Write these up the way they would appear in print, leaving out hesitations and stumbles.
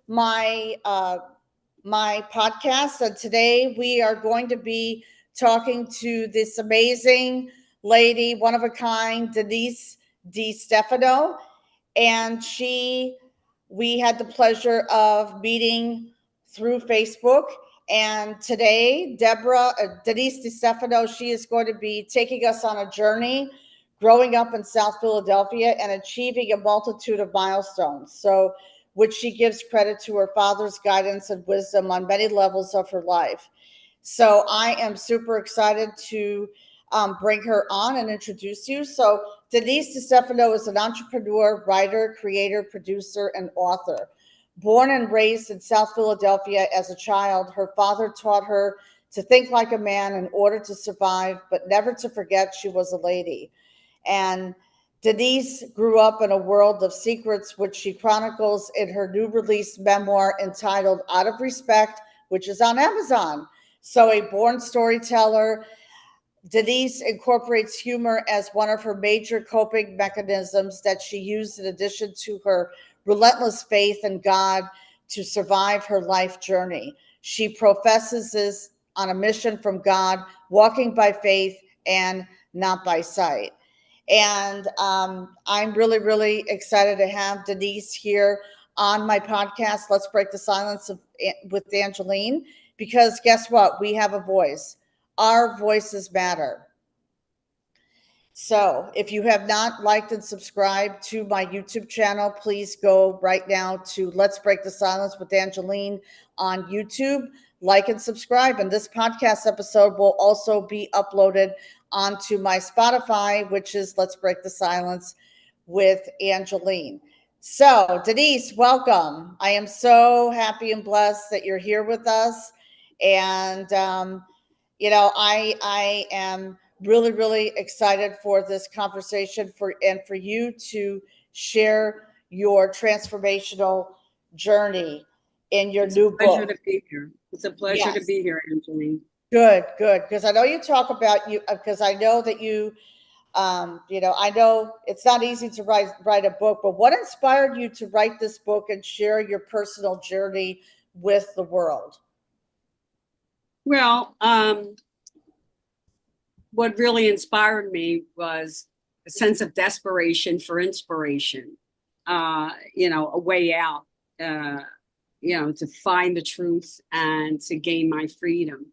my my podcast. And today we are going to be talking to this amazing lady, one of a kind, Denise De Stefano, and we had the pleasure of meeting through Facebook. And today, Denise De Stefano, she is going to be taking us on a journey growing up in South Philadelphia and achieving a multitude of milestones. So, which she gives credit to her father's guidance and wisdom on many levels of her life. So, I am super excited to bring her on and introduce you. So, Denise De Stefano is an entrepreneur, writer, creator, producer, and author. Born and raised in South Philadelphia as a child, her father taught her to think like a man in order to survive, but never to forget she was a lady. And Denise grew up in a world of secrets, which she chronicles in her new released memoir entitled Out of Respect, which is on Amazon. So, a born storyteller, Denise incorporates humor as one of her major coping mechanisms that she used in addition to her relentless faith in God to survive her life journey. She professes this on a mission from God, walking by faith and not by sight. And I'm really, really excited to have Denise here on my podcast. Let's break the silence with Angeline, because guess what? We have a voice. Our voices matter. So if you have not liked and subscribed to my YouTube channel, please go right now to Let's Break the Silence with Angeline on YouTube. Like and subscribe. And this podcast episode will also be uploaded onto my Spotify, which is Let's Break the Silence with Angeline. So, Denise, welcome. I am so happy and blessed that you're here with us. And I am really, really excited for this conversation for you to share your transformational journey in your It's a new pleasure book. to be here. It's a pleasure to Yes. be here, Angeline. Good, good. Because I know you talk about you. Because I know that you, I know it's not easy to write a book. But what inspired you to write this book and share your personal journey with the world? Well, what really inspired me was a sense of desperation for inspiration. A way out. To find the truth and to gain my freedom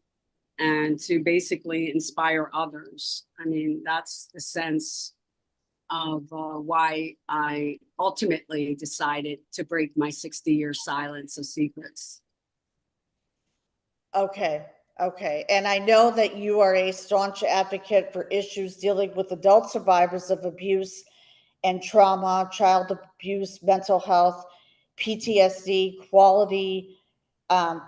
and to basically inspire others. I mean, that's the sense of why I ultimately decided to break my 60-year silence of secrets. Okay. Okay. And I know that you are a staunch advocate for issues dealing with adult survivors of abuse and trauma, child abuse, mental health, PTSD, quality,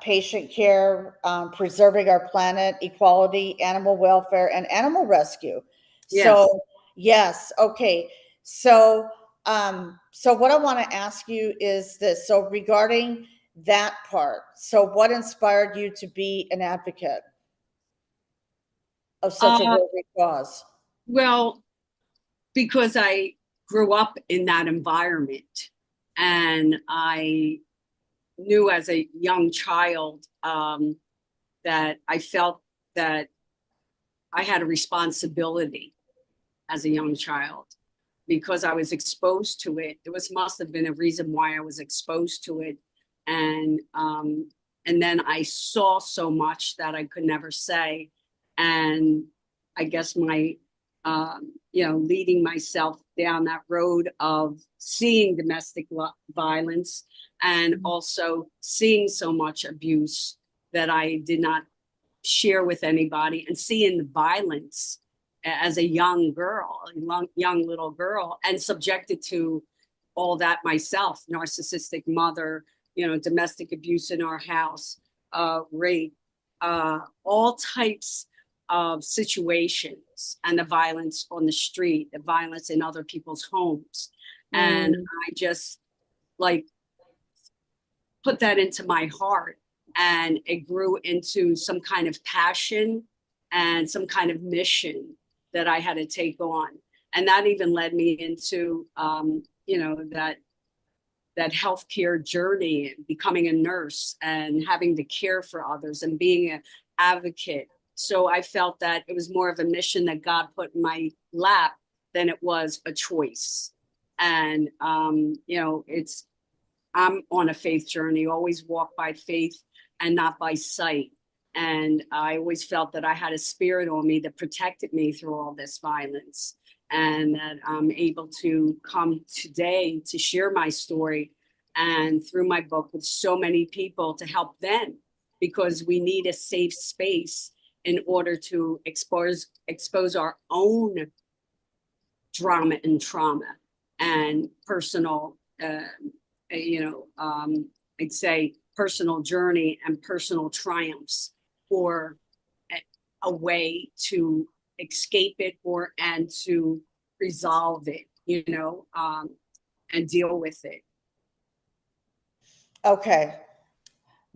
patient care, preserving our planet, equality, animal welfare, and animal rescue. Yes. So, yes. Okay. So, so what I want to ask you is this. So, regarding that part, so what inspired you to be an advocate of such a Uh, worthy cause? well, because I grew up in that environment and I knew as a young child that I felt that I had a responsibility as a young child because I was exposed to it. There must have been a reason why I was exposed to it, and then I saw so much that I could never say, and I guess my leading myself down that road of seeing domestic violence and also seeing so much abuse that I did not share with anybody and seeing the violence as a young girl, young little girl, and subjected to all that myself, narcissistic mother, domestic abuse in our house, rape, all types of situations, and the violence on the street, the violence in other people's homes. And I just like put that into my heart, and it grew into some kind of passion and some kind of mission that I had to take on. And that even led me into, that that healthcare journey and becoming a nurse and having to care for others and being an advocate. So I felt that it was more of a mission that God put in my lap than it was a choice. And I'm on a faith journey, always walk by faith and not by sight. And I always felt that I had a spirit on me that protected me through all this violence, and that I'm able to come today to share my story and through my book with so many people to help them, because we need a safe space in order to expose our own drama and trauma and personal I'd say personal journey and personal triumphs, or a way to escape it and to resolve it, and deal with it. Okay.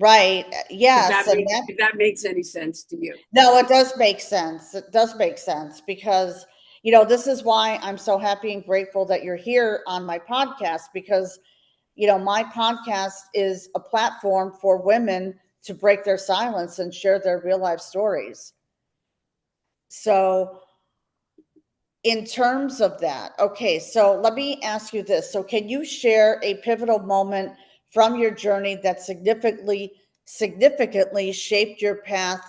Right. Yes. And If that makes any sense to you. no, it does make sense. It does make sense because, this is why I'm so happy and grateful that you're here on my podcast, because, my podcast is a platform for women to break their silence and share their real life stories. So, in terms of that, okay, so let me ask you this. So, can you share a pivotal moment from your journey that significantly shaped your path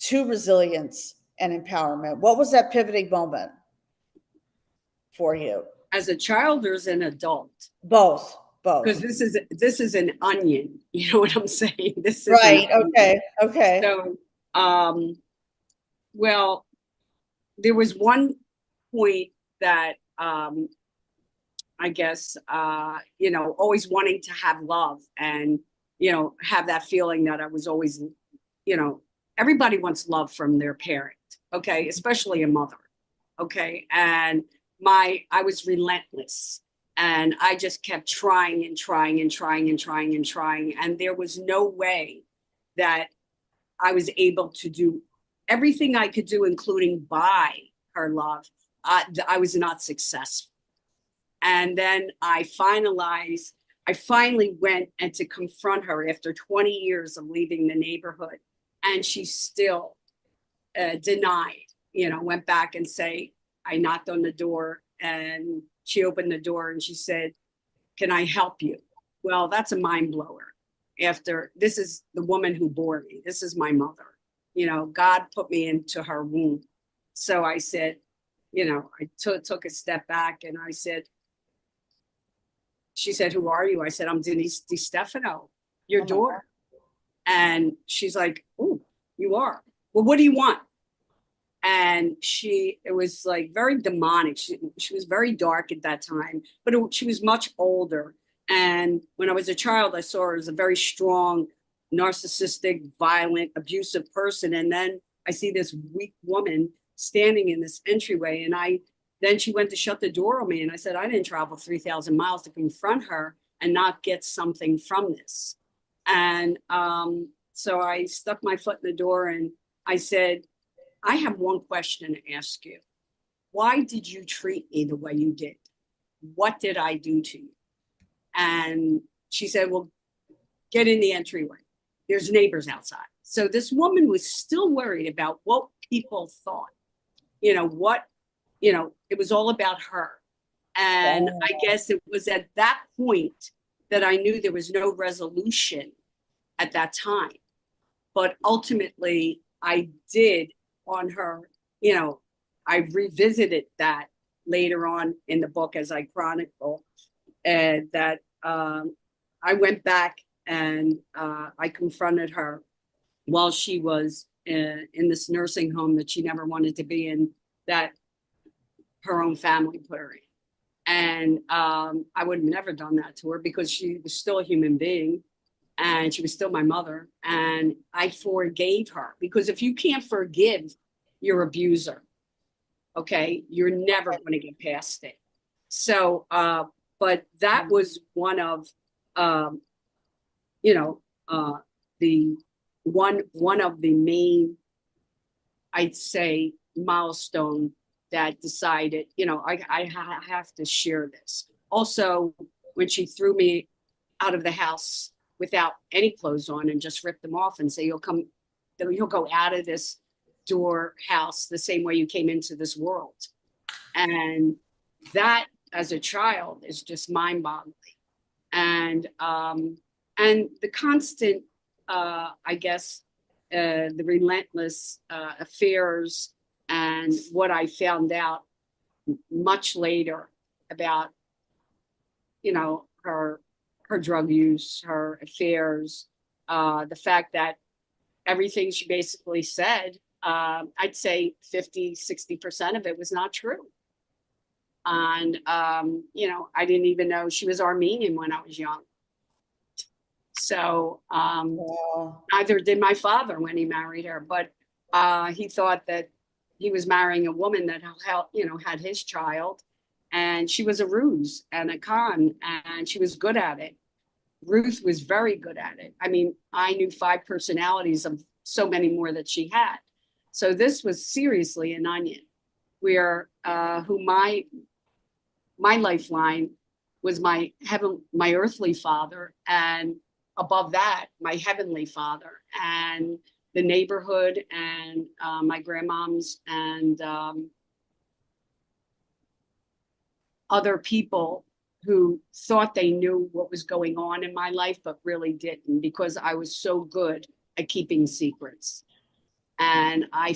to resilience and empowerment? What was that pivoting moment for you? As a child or as an adult? Both, Because both. this is an onion. You know what I'm saying? This is an Right. onion. Okay. Okay. So, well, there was one point that I guess always wanting to have love and have that feeling that I was always, everybody wants love from their parent, okay, especially a mother, okay, and I was relentless, and I just kept trying and trying and trying and trying and trying, and there was no way that I was able to do everything I could do, including buy her love. I was not successful. And then I finally went and to confront her after 20 years of leaving the neighborhood. And she still denied, went back and say, I knocked on the door and she opened the door and she said, can I help you? Well, that's a mind blower. After this is the woman who bore me. This is my mother. God put me into her womb. So I said, I took a step back and I said, she said, who are you? I said, I'm Denise De Stefano, your Oh my God. daughter. And she's like, oh, you are. Well, what do you want? And it was like very demonic. She was very dark at that time, but she was much older. And when I was a child, I saw her as a very strong, narcissistic, violent, abusive person. And then I see this weak woman standing in this entryway. And then she went to shut the door on me. And I said, I didn't travel 3,000 miles to confront her and not get something from this. And so I stuck my foot in the door and I said, I have one question to ask you. Why did you treat me the way you did? What did I do to you? And she said, well, get in the entryway. There's neighbors outside. So this woman was still worried about what people thought, it was all about her. And I guess it was at that point that I knew there was no resolution at that time. But ultimately, I did on her, I revisited that later on in the book as I chronicle, and that I went back and I confronted her while she was in this nursing home that she never wanted to be in, that her own family put her in. And I would have never done that to her because she was still a human being and she was still my mother. And I forgave her, because if you can't forgive your abuser, okay, you're never going to get past it. So, but that was one of, the one of the main, I'd say, milestone that decided, I have to share this. Also, when she threw me out of the house without any clothes on and just rip them off and say, you'll go out of this house the same way you came into this world. And that, as a child, is just mind-boggling. And the constant, I guess, the relentless affairs, and what I found out much later about, her drug use, her affairs, the fact that everything she basically said, I'd say 50-60% of it was not true. And, I didn't even know she was Armenian when I was young. So neither did my father when he married her, but he thought that he was marrying a woman that had his child, and she was a ruse and a con, and she was good at it. Ruth was very good at it. I mean, I knew 5 personalities of so many more that she had. So this was seriously an onion, where who my lifeline was my earthly father, and above that, my heavenly father, and the neighborhood, and my grandmoms, and other people who thought they knew what was going on in my life, but really didn't, because I was so good at keeping secrets. And I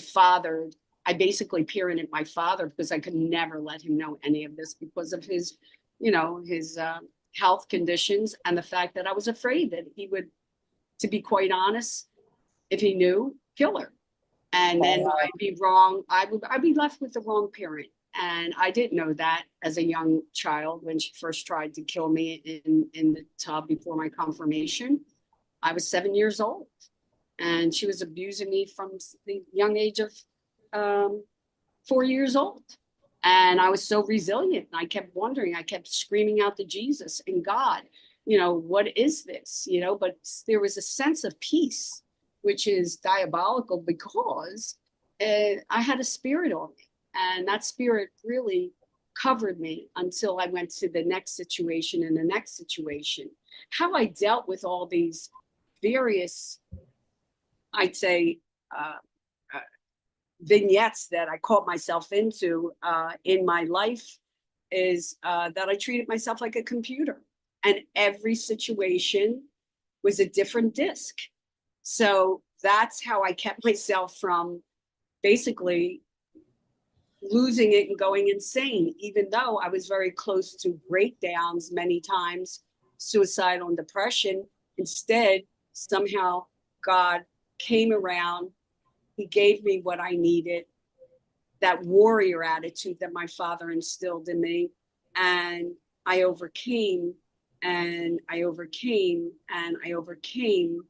basically parented my father, because I could never let him know any of this because of his health conditions, and the fact that I was afraid that he would, to be quite honest, if he knew, kill her. And then I'd be wrong. I'd be left with the wrong parent. And I didn't know that as a young child when she first tried to kill me in the tub before my confirmation. I was 7 years old, and she was abusing me from the young age of 4 years old. And I was so resilient. And I kept wondering, I kept screaming out to Jesus and God, what is this? But there was a sense of peace, which is diabolical, because I had a spirit on me. And that spirit really covered me until I went to the next situation and the next situation. How I dealt with all these various, I'd say, vignettes that I caught myself into in my life is that I treated myself like a computer, and every situation was a different disc. So that's how I kept myself from basically losing it and going insane, even though I was very close to breakdowns many times, suicidal and depression. Instead, somehow God came around. He gave me what I needed, that warrior attitude that my father instilled in me. And I overcame, and I overcame, and I overcame.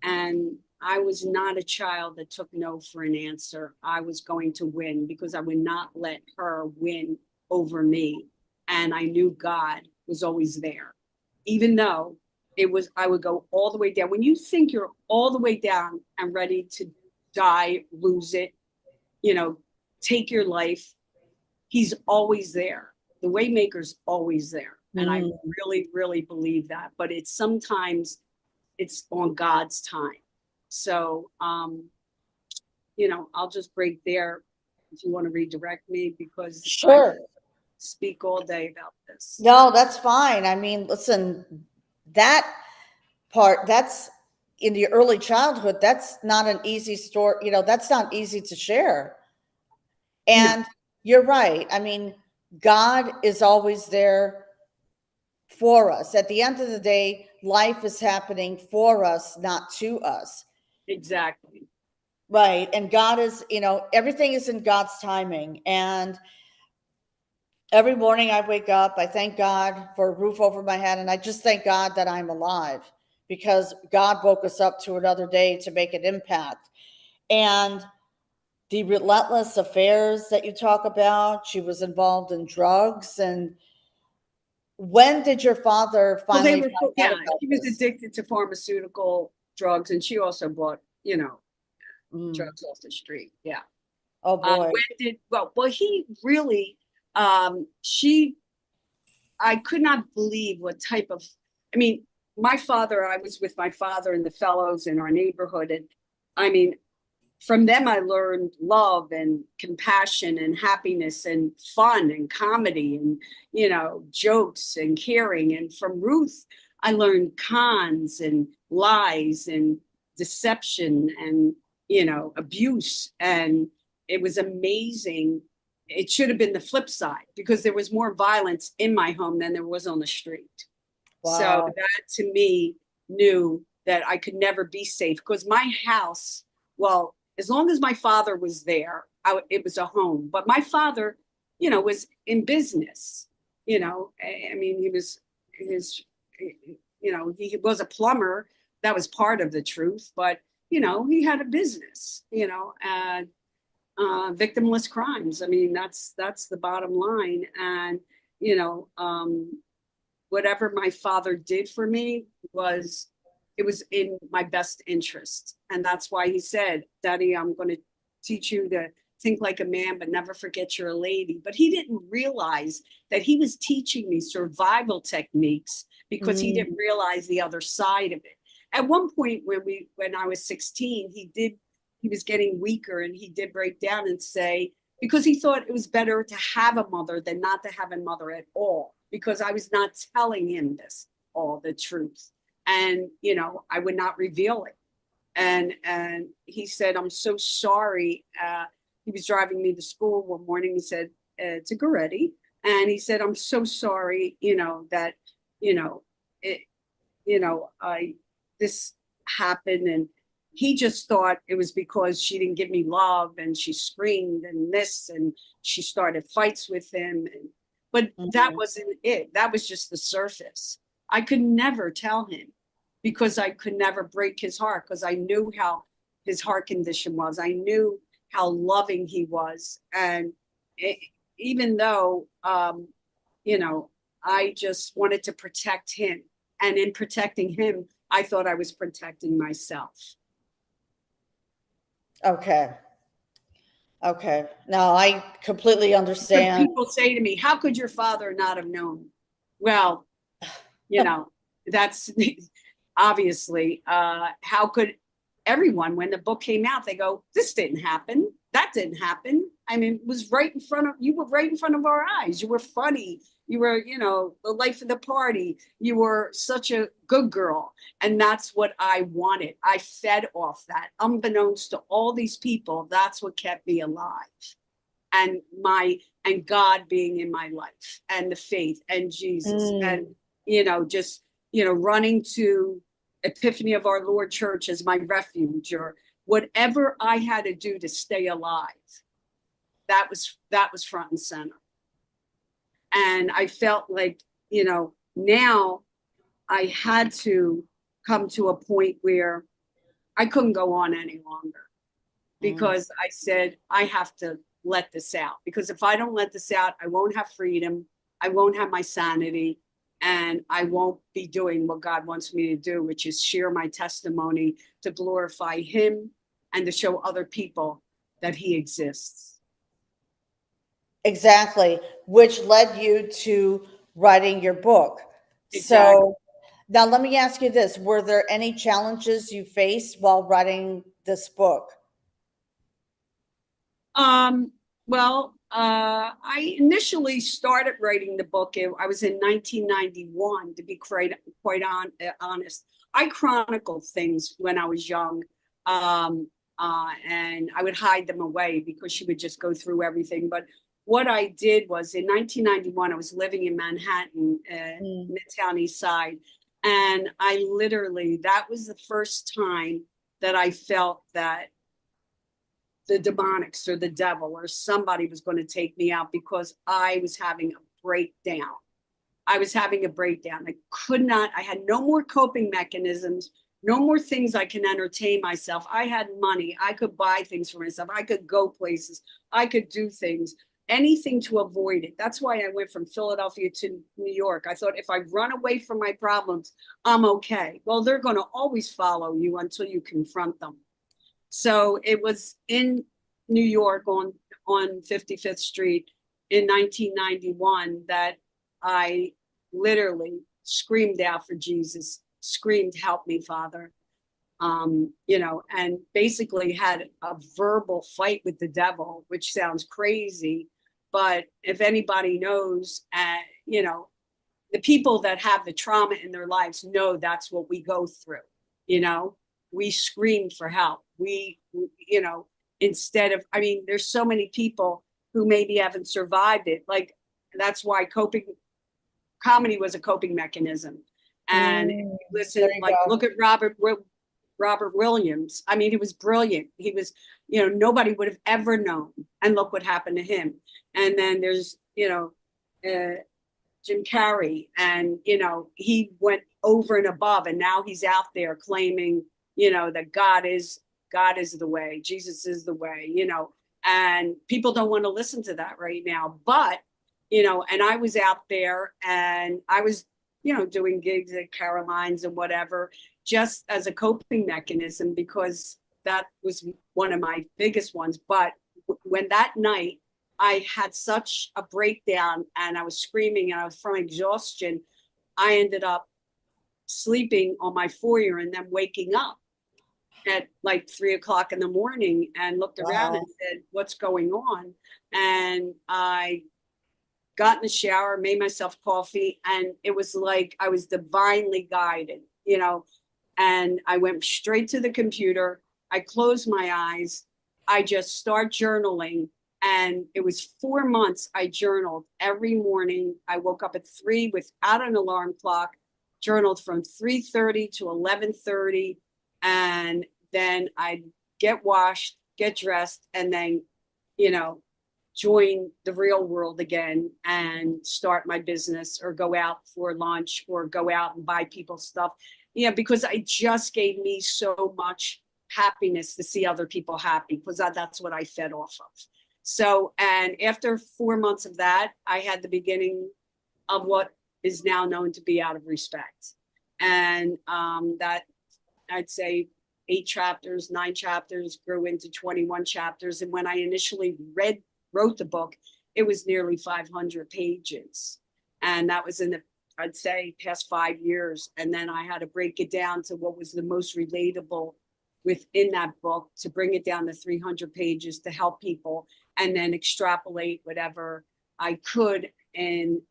And I was not a child that took no for an answer. I was going to win, because I would not let her win over me. And I knew God was always there, even though I would go all the way down. When you think you're all the way down and ready to die, lose it, take your life, he's always there. The Waymaker's always there. And I really, really believe that. But sometimes it's on God's time. So, I'll just break there if you want to redirect me, because sure. I speak all day about this. No, that's fine. I mean, listen, that part, that's in the early childhood, that's not an easy story. That's not easy to share. And you're right. I mean, God is always there for us. At the end of the day, life is happening for us, not to us. Exactly. Right. And God is, everything is in God's timing. And every morning I wake up, I thank God for a roof over my head. And I just thank God that I'm alive, because God woke us up to another day to make an impact. And the relentless affairs that you talk about, she was involved in drugs. And when did your father finally find out about he was this? addicted to pharmaceutical drugs, and she also bought, drugs off the street. Yeah. Oh boy. He really, I could not believe what type of, I mean, my father, I was with my father and the fellows in our neighborhood. And I mean, from them, I learned love and compassion and happiness and fun and comedy and, jokes and caring. And from Ruth, I learned cons and lies and deception and, abuse. And it was amazing. It should have been the flip side because there was more violence in my home than there was on the street. So Wow. that to me knew that I could never be safe because my house, well, as long as my father was there, it was a home. But my father, was in business. I mean, he was he was a plumber. That was part of the truth. But, he had a business, and victimless crimes. I mean, that's the bottom line. And, you know, um, whatever my father did for me it was in my best interest. And that's why he said, Daddy, I'm going to teach you to think like a man, but never forget you're a lady. But he didn't realize that he was teaching me survival techniques because he Mm. didn't realize the other side of it. At one point when I was 16, he was getting weaker and he did break down and say, because he thought it was better to have a mother than not to have a mother at all, because I was not telling him all the truth. And, I would not reveal it. And he said, I'm so sorry. He was driving me to school one morning. He said, to Goretti. And he said, I'm so sorry, that, you know, it, this happened. And he just thought it was because she didn't give me love and she screamed and this, and she started fights with him. But that Mhm. wasn't it. That was just the surface. I could never tell him because I could never break his heart because I knew how his heart condition was. I knew how loving he was. And it, even though, I just wanted to protect him. And in protecting him, I thought I was protecting myself. Okay. Okay. Now I completely Because understand. people say to me, how could your father not have known? Well, you know, that's obviously, how could everyone, when the book came out, they go, this didn't happen. That didn't happen. I mean, it was you were right in front of our eyes. You were funny. You were, the life of the party. You were such a good girl. And that's what I wanted. I fed off that. Unbeknownst to all these people, that's what kept me alive. And God being in my life and the faith and Jesus and, Mm. just, running to Epiphany of Our Lord Church as my refuge or whatever I had to do to stay alive. That was front and center. And I felt like, now I had to come to a point where I couldn't go on any longer Mm. because I said, I have to let this out. Because if I don't let this out, I won't have freedom. I won't have my sanity. And I won't be doing what God wants me to do, which is share my testimony to glorify Him and to show other people that He exists. Exactly, which led you to writing your book. Exactly. So now let me ask you this. Were there any challenges you faced while writing this book? Um, I initially started writing the book. I was in 1991, to be honest. I chronicled things when I was young, and I would hide them away because she would just go through everything. But what I did was in 1991, I was living in Manhattan, Mm. Midtown East Side, and that was the first time that I felt that the demonics or the devil or somebody was going to take me out because I was having a breakdown. I was having a breakdown. I had no more coping mechanisms, no more things I can entertain myself. I had money. I could buy things for myself. I could go places. I could do things, anything to avoid it. That's why I went from Philadelphia to New York. I thought if I run away from my problems, I'm okay. Well, they're going to always follow you until you confront them. So it was in New York on 55th Street in 1991 that I literally screamed out for Jesus screamed, "Help me, Father." And basically had a verbal fight with the devil, which sounds crazy. But if anybody knows, the people that have the trauma in their lives know that's what we go through. We scream for help. Instead of, there's so many people who maybe haven't survived it. Like, that's why comedy was a coping mechanism. And listen, like, look at Robert Williams. He was brilliant. He was, nobody would have ever known. And look what happened to him. And then there's, Jim Carrey, and he went over and above, and now he's out there claiming, that God is the way, Jesus is the way, and people don't want to listen to that right now. But, and I was out there, and I was, doing gigs at Caroline's and whatever, just as a coping mechanism, because that was one of my biggest ones. But when that night I had such a breakdown and I was screaming and I was from exhaustion, I ended up sleeping on my foyer and then waking up at like 3 o'clock in the morning and looked around and said, "What's going on?" And I got in the shower, made myself coffee, and it was like I was divinely guided, and I went straight to the computer. I closed my eyes. I just start journaling. And it was 4 months I journaled every morning. I woke up at 3 without an alarm clock, journaled from 3:30 to 11:30. And then I'd get washed, get dressed, and then, join the real world again and start my business or go out for lunch or go out and buy people stuff. Because it just gave me so much happiness to see other people happy, because that's what I fed off of. So, and after 4 months of that, I had the beginning of what is now known to be Out of Respect. And that, I'd say, 8 chapters, 9 chapters grew into 21 chapters. And when I initially wrote the book, it was nearly 500 pages. And that was in the, I'd say, past 5 years. And then I had to break it down to what was the most relatable within that book, to bring it down to 300 pages to help people, and then extrapolate whatever I could and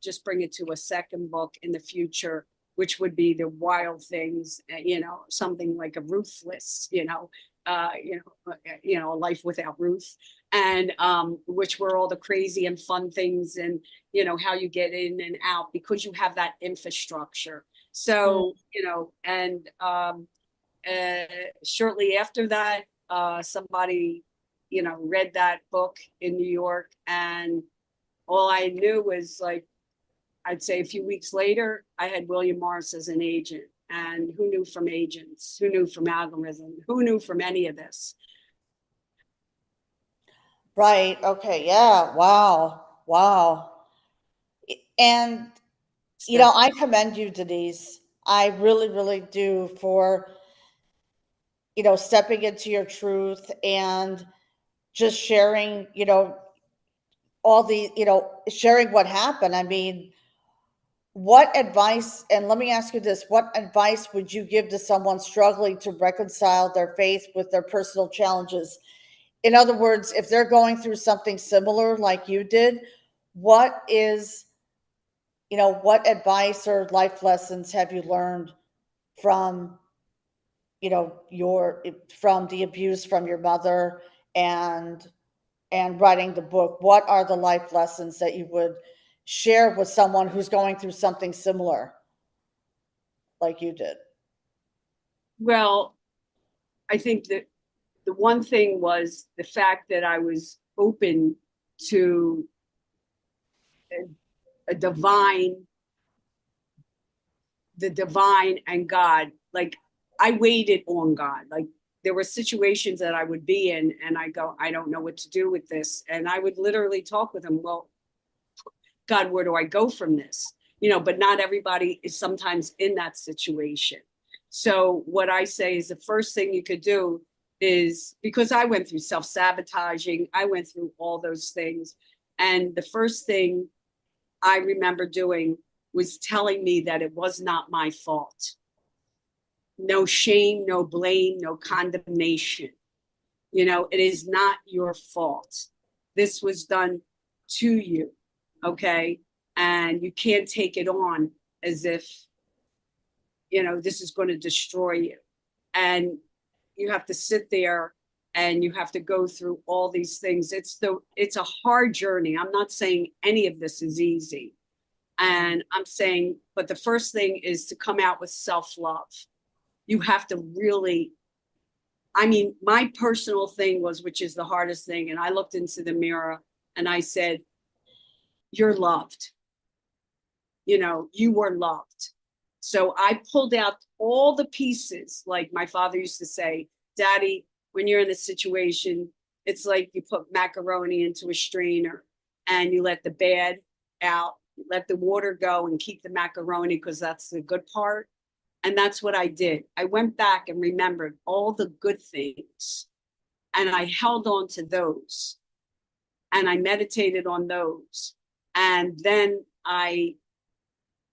just bring it to a second book in the future, which would be the wild things, something like a Ruthless, a life without Ruth, and which were all the crazy and fun things, and how you get in and out because you have that infrastructure. So and shortly after that, somebody read that book in New York, and all I knew was, like, I'd say a few weeks later, I had William Morris as an agent. And who knew from agents? Who knew from algorithm? Who knew from any of this? Right. Okay. Yeah. Wow. Wow. And, I commend you, Denise. I really, really do, for, stepping into your truth and just sharing, all the, sharing what happened. What advice, and let me ask you this, what advice would you give to someone struggling to reconcile their faith with their personal challenges? In other words, if they're going through something similar like you did, what is, what advice or life lessons have you learned from, from the abuse from your mother, and writing the book? What are the life lessons that you would share with someone who's going through something similar like you did? Well, I think that the one thing was the fact that I was open to a divine, the divine and God. Like, I waited on God. Like, there were situations that I would be in and I go, I don't know what to do with this. And I would literally talk with him. Well, God, where do I go from this? But not everybody is sometimes in that situation. So what I say is the first thing you could do is, because I went through self-sabotaging, I went through all those things. And the first thing I remember doing was telling me that it was not my fault. no shame, no blame, no condemnation. You know, it is not your fault. This was done to you, okay? And you can't take it on as if, you know, this is going to destroy you. And you have to sit there and you have to go through all these things. It's a hard journey. I'm not saying any of this is easy. And I'm saying, but the first thing is to come out with self-love. You have to really, I mean, my personal thing was, which is the hardest thing, and I looked into the mirror and I said, you're loved. You know, you were loved. So I pulled out all the pieces, like my father used to say, Daddy, when you're in a situation, it's like you put macaroni into a strainer and you let the bad out, let the water go and keep the macaroni because that's the good part. And that's what I did. I went back and remembered all the good things and I held on to those and I meditated on those. And then I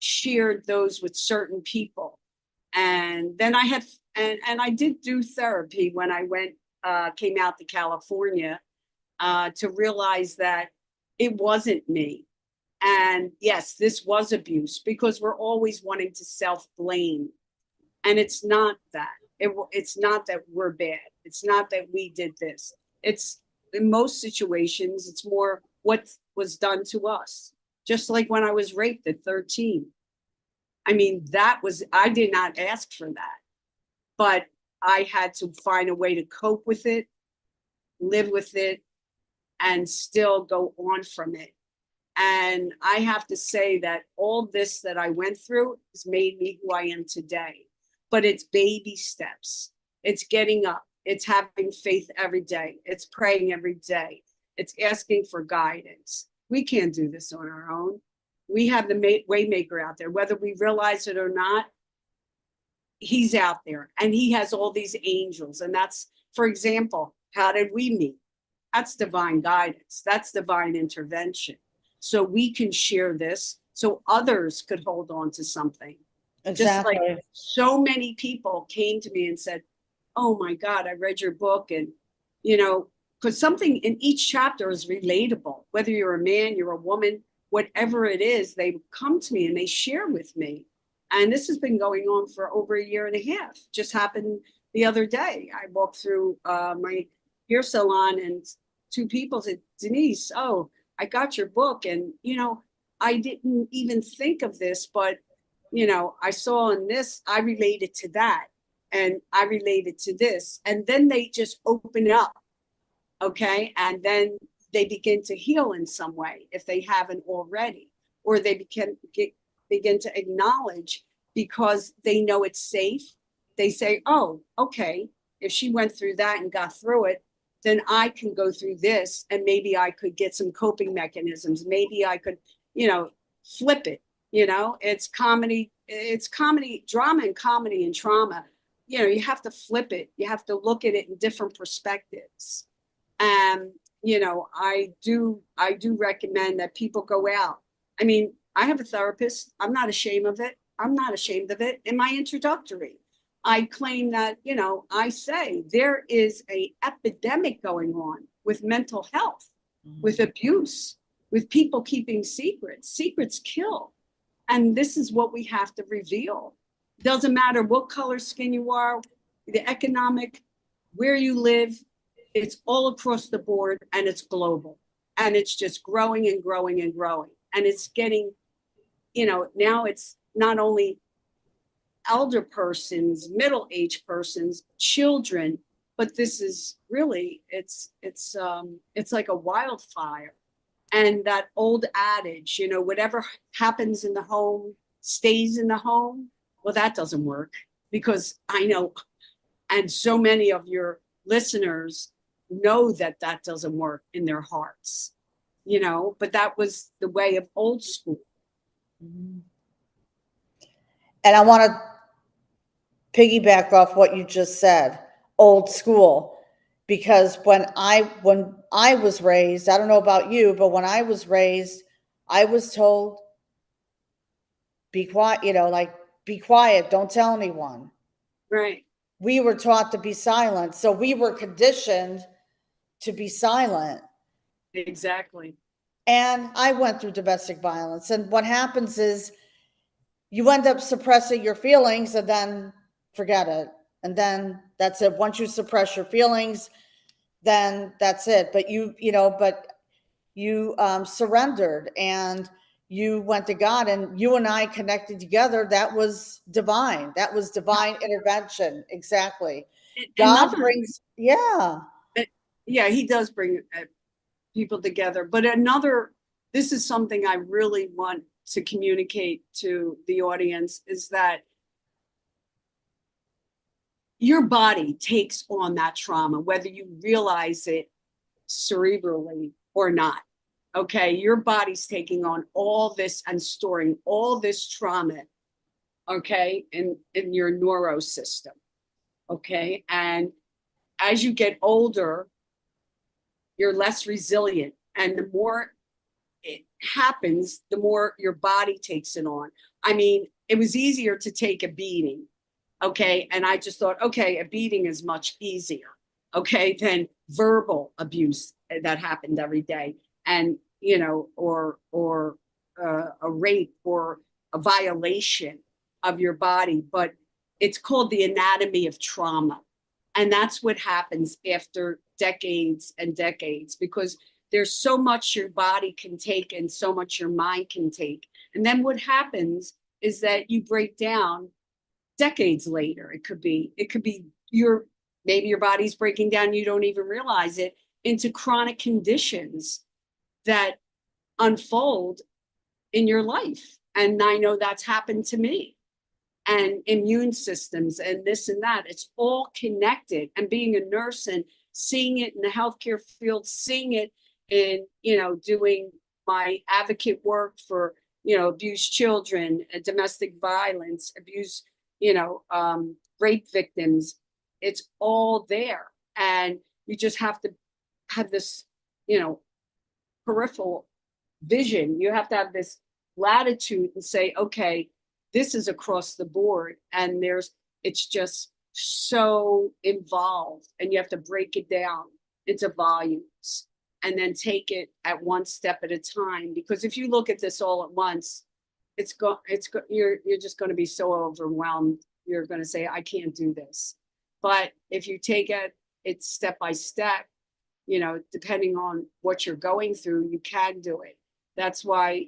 shared those with certain people. And then I had, and I did do therapy when I came out to California to realize that it wasn't me. And yes, this was abuse because we're always wanting to self-blame. And it's not that. It's not that we're bad. It's not that we did this. It's in most situations, it's more what was done to us. Just like when I was raped at 13. I mean, I did not ask for that, but I had to find a way to cope with it, live with it, and still go on from it. And I have to say that all this that I went through has made me who I am today. But it's baby steps. It's getting up. It's having faith every day. It's praying every day. It's asking for guidance. We can't do this on our own. We have the waymaker out there, whether we realize it or not. He's out there and he has all these angels. And that's, for example, how did we meet? That's divine guidance. That's divine intervention. So we can share this so others could hold on to something. Exactly. Just like so many people came to me and said, oh my God, I read your book. And, you know, because something in each chapter is relatable, whether you're a man, you're a woman, whatever it is, they come to me and they share with me. And this has been going on for over a year and a half. Just happened the other day. I walked through my hair salon and two people said, Denise, oh, I got your book. And, you know, I didn't even think of this, but, you know, I saw in this, I related to that. And I related to this. And then they just open up. Okay. And then they begin to heal in some way if they haven't already, or they begin to acknowledge because they know it's safe. They say, oh, okay, if she went through that and got through it, then I can go through this and maybe I could get some coping mechanisms. Maybe I could, you know, flip it. You know, it's comedy, drama and comedy and trauma. You know, you have to flip it. You have to look at it in different perspectives. And, you know, I do recommend that people go out. I mean, I have a therapist. I'm not ashamed of it. I'm not ashamed of it. In my introductory, I claim that, you know, I say there is an epidemic going on with mental health, with abuse, with people keeping secrets. Secrets kill. And this is what we have to reveal. Doesn't matter what color skin you are, the economic, where you live, it's all across the board and it's global. And it's just growing and growing and growing. And it's getting, you know, now it's not only elder persons, middle-aged persons, children, but this is really, it's like a wildfire. And that old adage, you know, whatever happens in the home stays in the home. Well, that doesn't work because I know, and so many of your listeners know that that doesn't work in their hearts, you know, but that was the way of old school. And I want to piggyback off what you just said, old school, because when I was raised, I don't know about you, but when I was raised, I was told, be quiet, you know, like, be quiet, don't tell anyone. Right. We were taught to be silent. So we were conditioned to be silent. Exactly. And I went through domestic violence. And what happens is you end up suppressing your feelings and then forget it. And then that's it. Once you suppress your feelings, then that's it. But you surrendered and you went to God, and you and I connected together. That was divine. That was divine intervention. Exactly. God Another, brings, yeah, yeah, he does bring people together. But another, this is something I really want to communicate to the audience is that your body takes on that trauma, whether you realize it cerebrally or not. Okay. Your body's taking on all this and storing all this trauma. Okay. In your neuro system. Okay. And as you get older, you're less resilient. And the more it happens, the more your body takes it on. I mean, it was easier to take a beating. Okay. And I just thought, okay, a beating is much easier. Okay. Than verbal abuse that happened every day. And, or a rape or a violation of your body. But it's called the anatomy of trauma. And that's what happens after decades and decades, because there's so much your body can take and so much your mind can take. And then what happens is that you break down decades later. It could be your, maybe your body's breaking down, you don't even realize it, into chronic conditions that unfold in your life. And I know that's happened to me. And immune systems and this and that, it's all connected. And being a nurse and seeing it in the healthcare field, seeing it in, doing my advocate work for, abused children, domestic violence, abuse, rape victims, it's all there. And you just have to have this, you know, peripheral vision. You have to have this latitude and say, okay, this is across the board. And it's just so involved. And you have to break it down into volumes and then take it at one step at a time. Because if you look at this all at once, you're just going to be so overwhelmed. You're going to say, I can't do this. But if you take it step by step, depending on what you're going through, you can do it. That's why,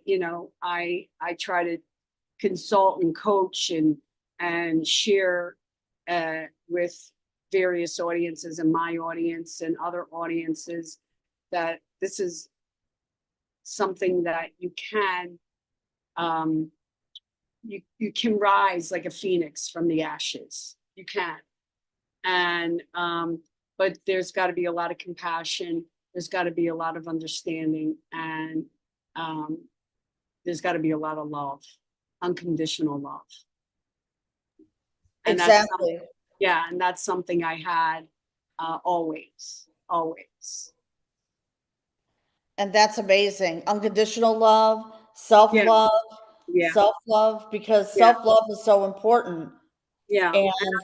I try to consult and coach and share with various audiences and my audience and other audiences that this is something that you can rise like a phoenix from the ashes. You can. And but there's got to be a lot of compassion. There's got to be a lot of understanding, and there's got to be a lot of love, unconditional love. And exactly. and that's something I had always, always. And that's amazing. Unconditional love, Yeah, yeah, self love, because yeah, self love is so important. yeah. And And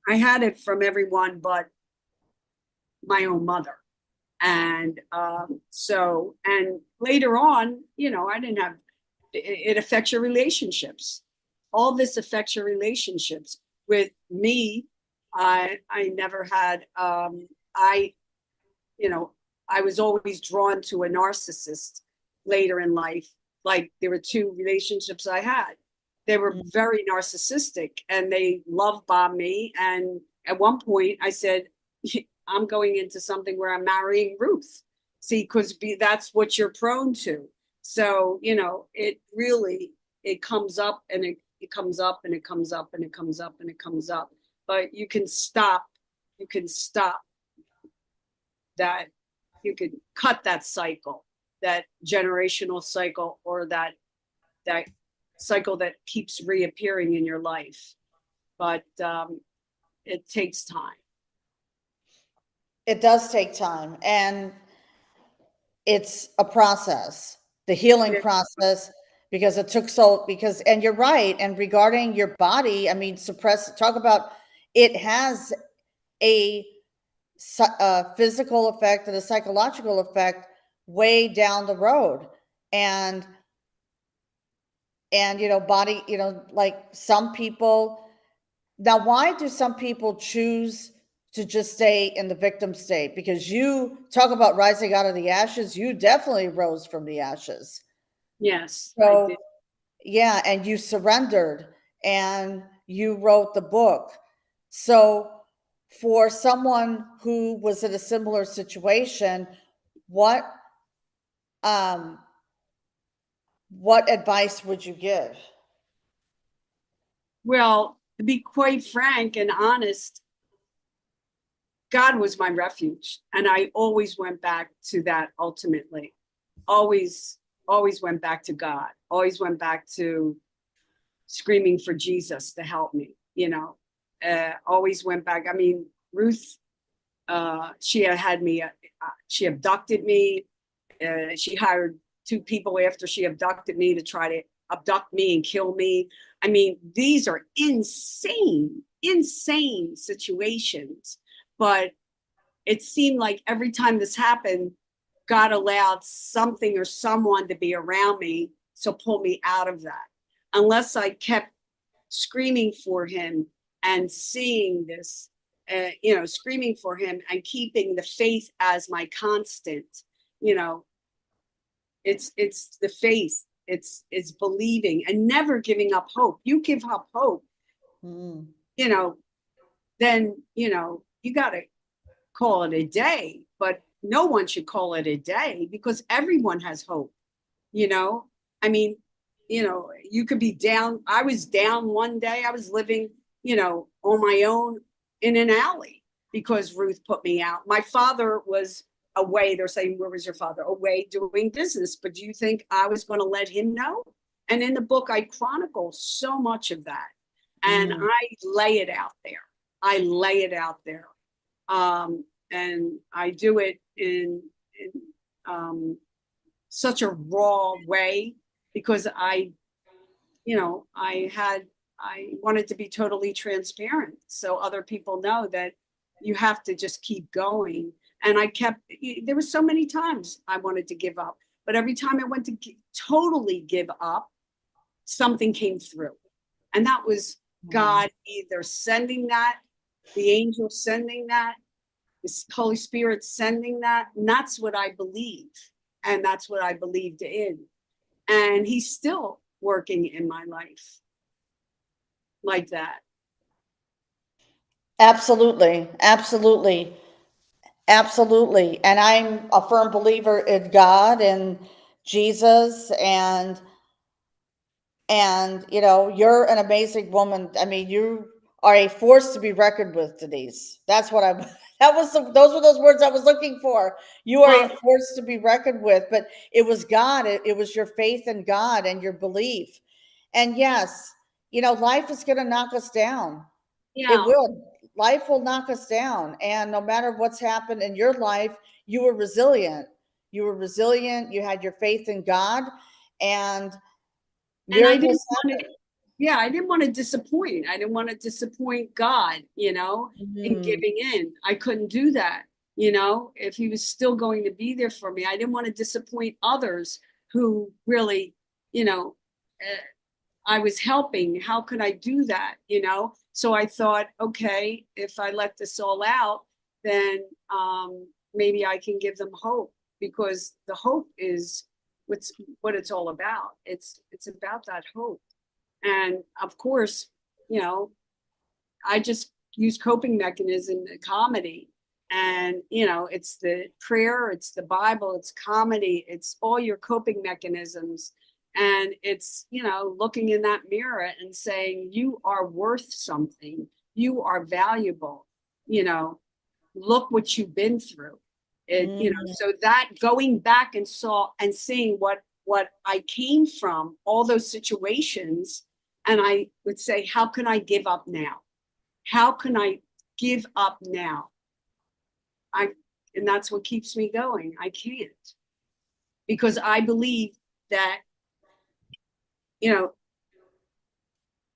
I had it from everyone but my own mother. And and later on, I didn't have it affects your relationships. All this affects your relationships. With me, I never had I you know I was always drawn to a narcissist later in life. Like there were two relationships I had. They were very narcissistic and they love bombed me. And at one point I said, I'm going into something where I'm marrying Ruth. See, because that's what you're prone to. So, it really, it comes up and it comes up and it comes up and it comes up and it comes up. But you can stop that, you can cut that cycle, that generational cycle, or that cycle that keeps reappearing in your life. But it takes time. it does take time. And it's a process, the healing process, because and you're right. And regarding your body, I mean, talk about it has a, a physical effect and a psychological effect way down the road. And body, like some people. Now, why do some people choose to just stay in the victim state? Because you talk about rising out of the ashes, you definitely rose from the ashes. Yes, I did. So, yeah, and you surrendered and you wrote the book. So, for someone who was in a similar situation, what um what advice would you give? Well, to be quite frank and honest, God was my refuge. And I always went back to that ultimately. Always, always went back to God, always went back to screaming for Jesus to help me, always went back. I mean, Ruth, she had me, she abducted me. She hired two people after she abducted me to try to abduct me and kill me. I mean, these are insane, insane situations. But it seemed like every time this happened, God allowed something or someone to be around me to pull me out of that. Unless I kept screaming for him and seeing this, screaming for him and keeping the faith as my constant, you know, it's the faith, it's believing and never giving up hope. You give up hope, Mm. you know, then you got to call it a day, but no one should call it a day because everyone has hope, you know? I mean, you could be down. I was down one day. I was living, on my own in an alley because Ruth put me out. My father was away. They're saying, where was your father? Away doing business. But do you think I was going to let him know? And in the book, I chronicle so much of that. And Mm. I lay it out there. I lay it out there. And I do it in such a raw way because I wanted to be totally transparent so other people know that you have to just keep going. And there were so many times I wanted to give up, but every time I went to totally give up, something came through. And that was Mm. God either sending that, the angel sending that, the Holy Spirit sending that. And that's what I believe. And that's what I believed in. And he's still working in my life like that. Absolutely, absolutely, absolutely. And I'm a firm believer in God and Jesus, and you're an amazing woman. I mean, you are a force to be reckoned with, Denise. That's what I'm. Those were those words I was looking for. You are a Well, force to be reckoned with. But it was God. It was your faith in God and your belief. And yes, life is going to knock us down. It yeah. will. Life will knock us down. And no matter what's happened in your life, you were resilient. You were resilient. You had your faith in God, and And I miracles didn't want to, happen. yeah, I didn't want to disappoint. I didn't want to disappoint God, in Mhm. giving in. I couldn't do that, if he was still going to be there for me. I didn't want to disappoint others who really, you know, uh, I was helping. How could I do that? So I thought, okay, if I let this all out, then maybe I can give them hope because the hope is what's what it's all about. It's about that hope. And of course, you know, I just use coping mechanism comedy. And it's the prayer, it's the Bible, it's comedy, it's all your coping mechanisms. And it's looking in that mirror and saying you are worth something, you are valuable. you know Look what you've been through. Mm. So that going back and seeing what I came from, all those situations, and I would say, how can I give up now? How can I give up now? I and that's what keeps me going. I can't, because I believe that, you know,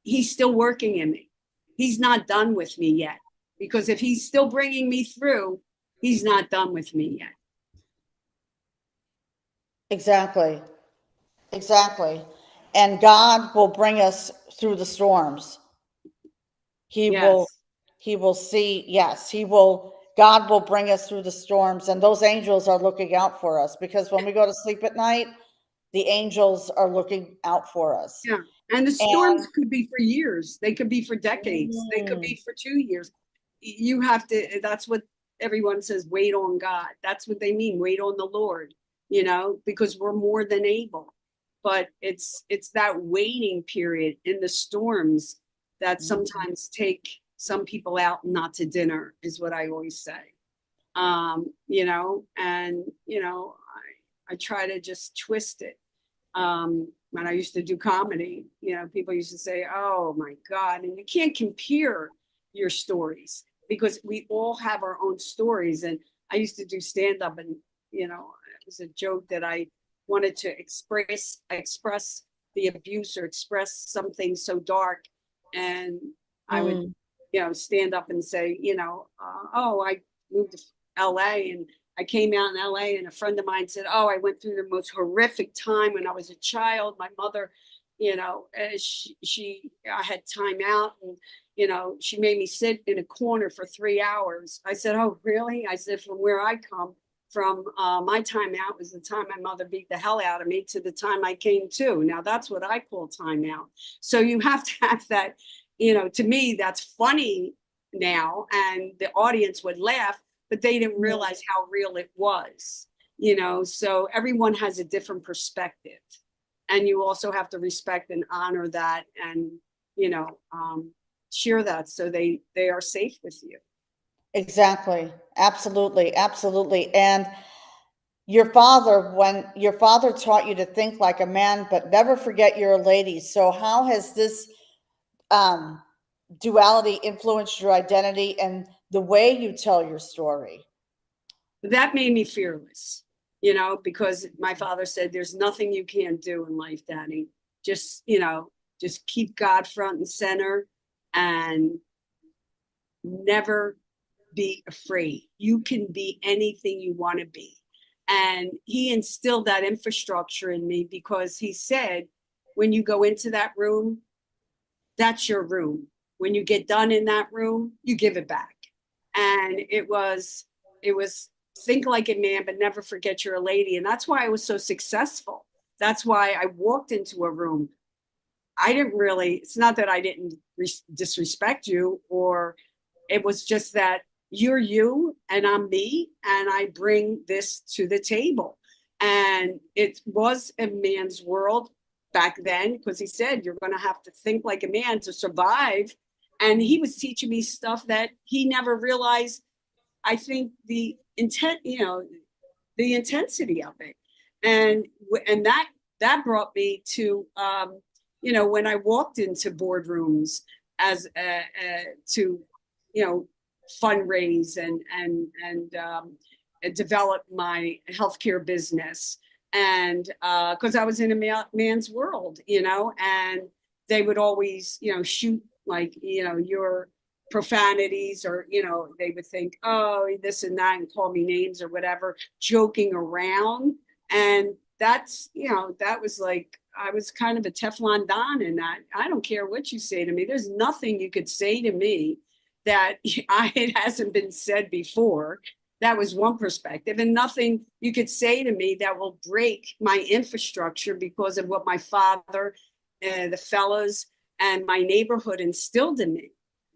he's still working in me. he's not done with me yet. Because if he's still bringing me through, he's not done with me yet. Exactly. Exactly. And God will bring us through the storms. He will, Yes. he will see, yes, he will, God will bring us through the storms, and those angels are looking out for us, because when we go to sleep at night, the angels are looking out for us. Yeah. And the storms And could be for years. They could be for decades. They could be for 2 years. You have to, that's what everyone says, wait on God. That's what they mean, wait on the Lord, because we're more than able. But it's that waiting period in the storms that sometimes take some people out not to dinner, is what I always say. I try to just twist it. When I used to do comedy, people used to say, "Oh my God," and you can't compare your stories because we all have our own stories. And I used to do stand up, and it was a joke that I wanted to express the abuse or express something so dark, and I would, stand up and say, "Oh, I moved to L.A. and I came out in LA, and a friend of mine said, "Oh, I went through the most horrific time when I was a child. My mother, I had time out, and she made me sit in a corner for 3 hours." I said, "Oh, really?" I said, "From where I come from, my time out was the time my mother beat the hell out of me to the time I came to. Now that's what I call time out." So you have to have that. To me, that's funny now, and the audience would laugh, but they didn't realize how real it was. So everyone has a different perspective, and you also have to respect and honor that, and share that, so they are safe with you. exactly. Absolutely. Absolutely. And when your father taught you to think like a man, but never forget you're a lady. So how has this um, duality influenced your identity and the way you tell your story? That made me fearless, because my father said, "There's nothing you can't do in life, Danny. Just keep God front and center, and never be afraid. You can be anything you want to be." And he instilled that infrastructure in me, because he said, when you go into that room, that's your room. When you get done in that room, you give it back. And it was think like a man, but never forget you're a lady. And that's why I was so successful. That's why I walked into a room. I didn't really, it's not that I didn't disrespect you, or it was just that you're you and I'm me, and I bring this to the table. And it was a man's world back then, because he said, "You're going to have to think like a man to survive." And he was teaching me stuff that he never realized. I think the intensity of it. And that brought me to, when I walked into boardrooms as to, fundraise and develop my healthcare business. And because I was in a man's world, and they would always, shoot like, your profanities, or they would think, "Oh, this and that," and call me names or whatever, joking around. And that was like, I was kind of a Teflon Don in that. I don't care what you say to me. There's nothing you could say to me that it hasn't been said before. That was one perspective. And nothing you could say to me that will break my infrastructure, because of what my father, the fellows, and my neighborhood instilled in me,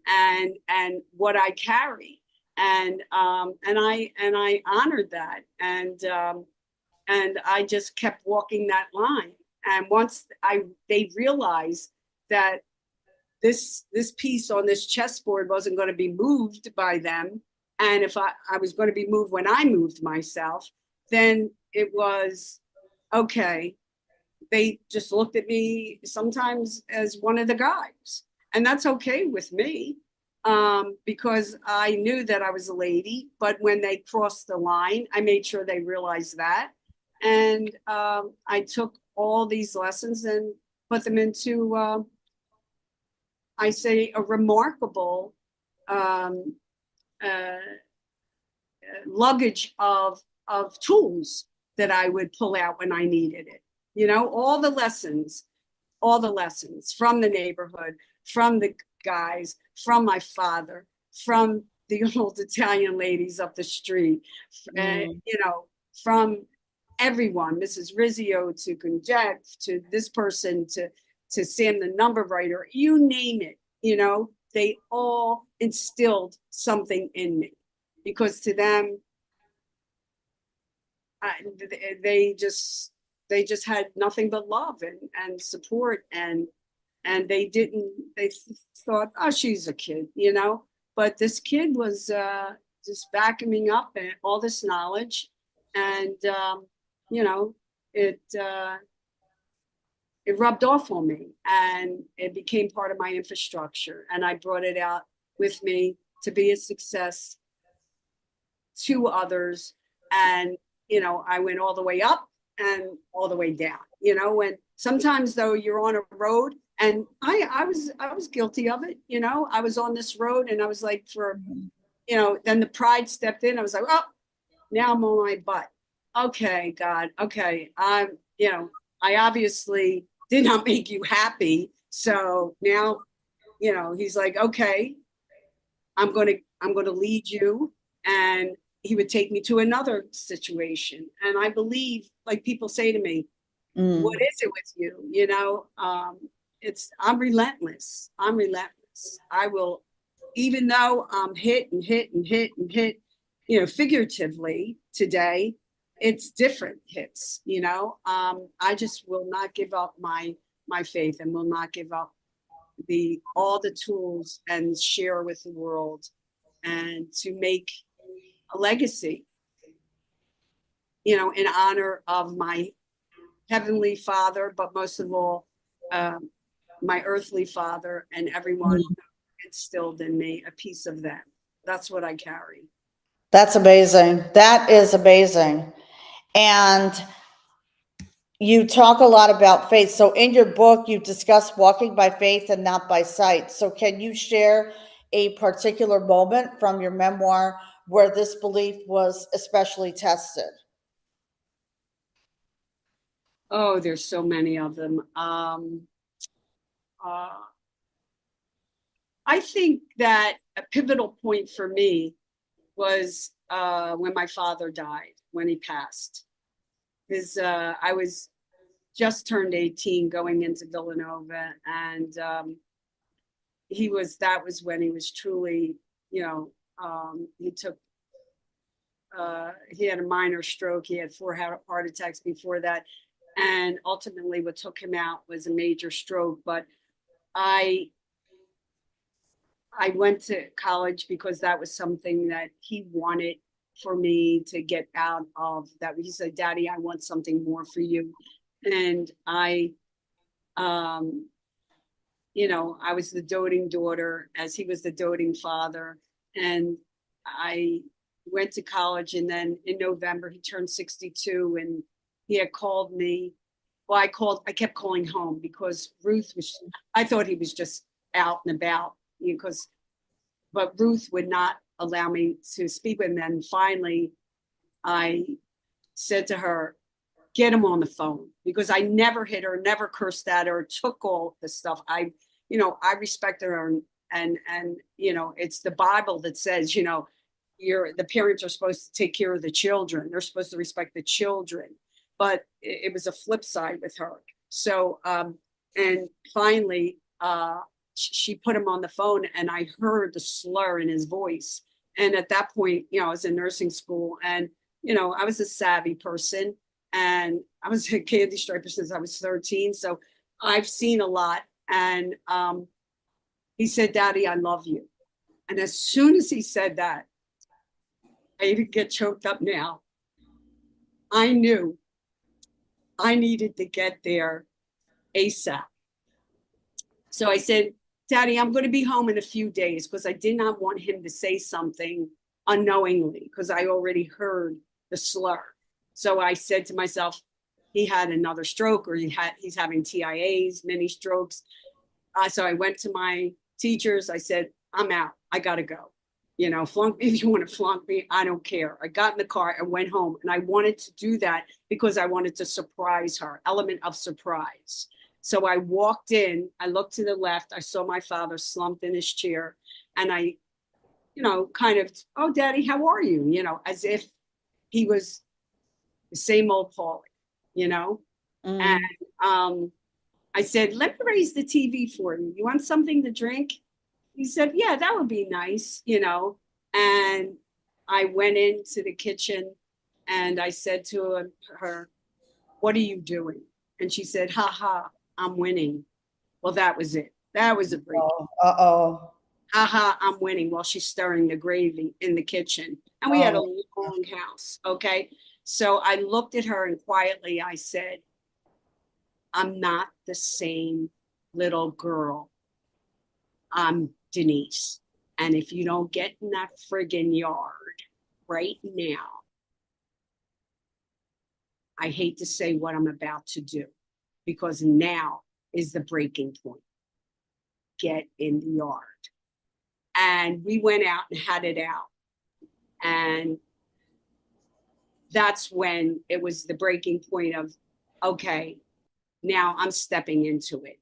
and what I carry. And I honored that. And I just kept walking that line. And once they realized that this piece on this chessboard wasn't going to be moved by them, and if I was going to be moved when I moved myself, then it was okay. They just looked at me sometimes as one of the guys, and that's okay with me, because I knew that I was a lady. But when they crossed the line, I made sure they realized that. And I took all these lessons and put them into I say, a remarkable um, uh, luggage of tools that I would pull out when I needed it. You know, all the lessons from the neighborhood, from the guys, from my father, from the old Italian ladies up the street, you know, from everyone, Mrs. Rizzio to Conject to this person to Sam the number writer, you name it, you know, they all instilled something in me because to them, I, they just they just had nothing but love and support and they didn't they thought, oh, she's a kid, you know, but this kid was just backing me up and all this knowledge and you know it rubbed off on me and it became part of my infrastructure and I brought it out with me to be a success to others and you know I went all the way up and all the way down, you know, when sometimes though you're on a road and I was guilty of it, you know, I was on this road and I was like for you know then the pride stepped in. I was like, oh, now I'm on my butt. Okay, God, okay, I'm you know I obviously did not make you happy, so now you know he's like, okay, I'm gonna lead you, and he would take me to another situation. And I believe, like people say to me, "What is it with you?" You know, it's I'm relentless. I'm relentless. I will, even though I'm hit and hit and hit and hit, you know, figuratively today. It's different hits, you know. I just will not give up my faith and will not give up the all the tools and share with the world and to make a legacy, you know, in honor of my heavenly father, but most of all, um, my earthly father and everyone who instilled in me a piece of them. That's what I carry. That's amazing. That is amazing. And you talk a lot about faith. So in your book, you discuss walking by faith and not by sight. So can you share a particular moment from your memoir where this belief was especially tested? Oh, there's so many of them. Uh, I think that a pivotal point for me was when my father died, when he passed. His, I was just turned 18 going into Villanova. And that was when he was truly, you know, he had a minor stroke. He had 4 heart attacks before that. And ultimately what took him out was a major stroke. But I, I went to college because that was something that he wanted for me to get out of that. He said, Daddy, I want something more for you. And um, you know, I was the doting daughter as he was the doting father. And I went to college. And then in November, he turned 62 and he had called me. Well, I kept calling home because I thought he was just out and about because, but Ruth would not allow me to speak with him. And then finally, I said to her, get him on the phone because I never hit her, never cursed at her, took all the stuff. You know, I respected her and, you know, it's the Bible that says, you know, the parents are supposed to take care of the children. They're supposed to respect the children, but it was a flip side with her. So, and finally, she put him on the phone and I heard the slur in his voice. And at that point, you know, I was in nursing school and, you know, I was a savvy person and I was a candy striper since I was 13. So I've seen a lot. And he said, Daddy, I love you. And as soon as he said that, I even get choked up now. I knew I needed to get there ASAP. So I said, Daddy, I'm going to be home in a few days because I did not want him to say something unknowingly because I already heard the slur. So I said to myself, he had another stroke or he's having TIAs, mini strokes. So I went teachers. I said, I'm out. I got to go. You know, flunk me if you want to flunk me. I don't care. I got in the car and went home. And I wanted to do that because I wanted to surprise her, element of surprise. So I walked in, I looked to the left, I saw my father slumped in his chair, and I, you know, kind of, oh, Daddy, how are you? You know, as if he was the same old Paulie, you know? And Mm. I said, let me raise the TV for you. You want something to drink? He said, yeah, that would be nice, you know? And I went into the kitchen and I said to her, what are you doing? And she said, ha ha, I'm winning. Well, that was it. That was a break. Oh, uh-oh. Ha ha, I'm winning, while she's stirring the gravy in the kitchen. And we had a Oh, long house. Okay. So I looked at her and quietly I said, I'm not the same little girl. I'm Denise. And if you don't get in that friggin' yard right now, I hate to say what I'm about to do, because now is the breaking point. Get in the yard. And we went out and had it out. And that's when it was the breaking point of, okay, now I'm stepping into it.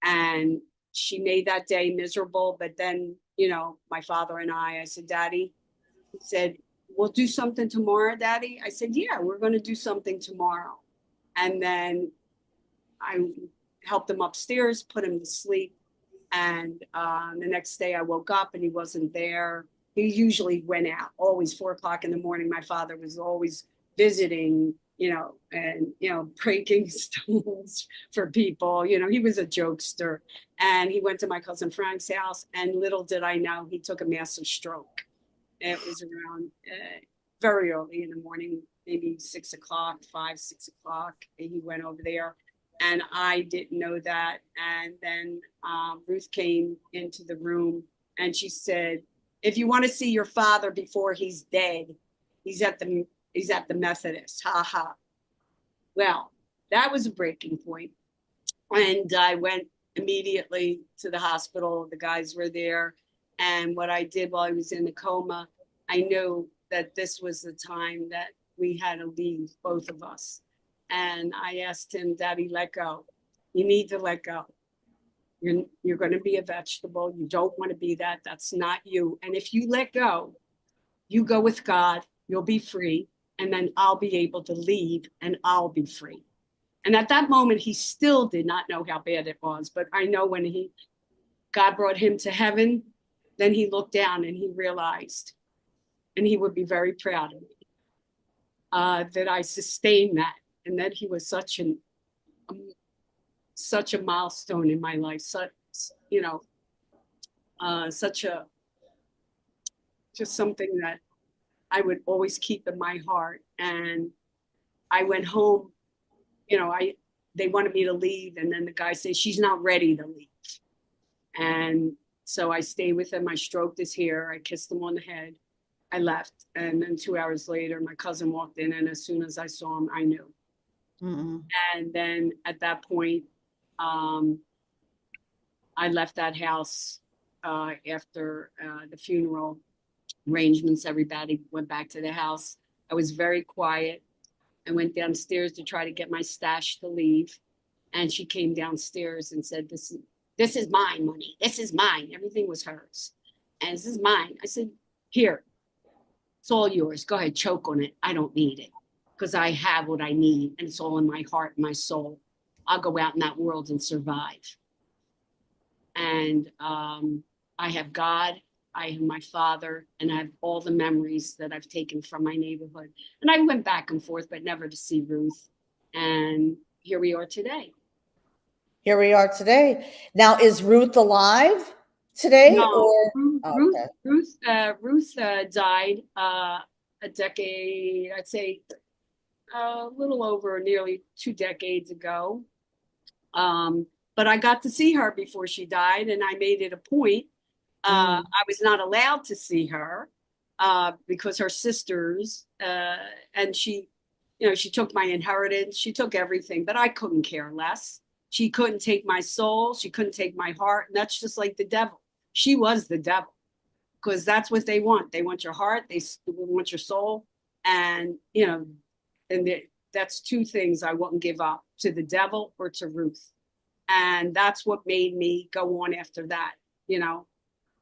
And she made that day miserable. But then, you know, my father and I said, Daddy, he said, we'll do something tomorrow, Daddy. I said, yeah, we're going to do something tomorrow. And then I helped him upstairs, put him to sleep. And the next day I woke up and he wasn't there. He usually went out, always 4 o'clock in the morning. My father was always visiting, you know, and, you know, breaking stones for people. You know, he was a jokester. And he went to my cousin Frank's house, and little did I know, he took a massive stroke. It was around very early in the morning, maybe 6 o'clock, 5, 6 o'clock. And he went over there, and I didn't know that. And then Ruth came into the room and she said, "If you want to see your father before he's dead, he's at the Methodist." Ha ha. Well, that was a breaking point. And I went immediately to the hospital. The guys were there. And what I did while I was in the coma, I knew that this was the time that we had to leave, both of us. And I asked him, Daddy, let go. You need to let go. You're going to be a vegetable. You don't want to be that. That's not you. And if you let go, you go with God, you'll be free. And then I'll be able to leave and I'll be free. And at that moment, he still did not know how bad it was. But I know when God brought him to heaven, then he looked down and he realized, and he would be very proud of me, that I sustained that, and that he was such a milestone in my life. Such, you know, such a, just something that I would always keep in my heart. And I went home, you know, they wanted me to leave, and then the guy said, she's not ready to leave. And so I stayed with him. I stroked his hair. I kissed him on the head. I left. And then 2 hours later, my cousin walked in. And as soon as I saw him, I knew. mm-mm. And then at that point, I left that house after the funeral arrangements. Everybody went back to the house. I was very quiet. I went downstairs to try to get my stash to leave. And she came downstairs and said, this is mine money. This is mine. Everything was hers. And this is mine. I said, here, it's all yours. Go ahead, choke on it. I don't need it, because I have what I need, and it's all in my heart and my soul. I'll go out in that world and survive. And I have God, I have my father, and I have all the memories that I've taken from my neighborhood. And I went back and forth, but never to see Ruth. And here we are today. Here we are today. Now, is Ruth alive today, No, or Ruth, okay? Ruth died a decade, I'd say, a little over nearly 2 decades ago. But I got to see her before she died, and I made it a point. Mm, I was not allowed to see her because her sisters, and she, you know, she took my inheritance, she took everything, but I couldn't care less. She couldn't take my soul, she couldn't take my heart, and that's just like the devil. she was the devil, because that's what they want. They want your heart, they want your soul. And, you know, and that's two things I wouldn't give up, to the devil or to Ruth. And that's what made me go on after that. You know,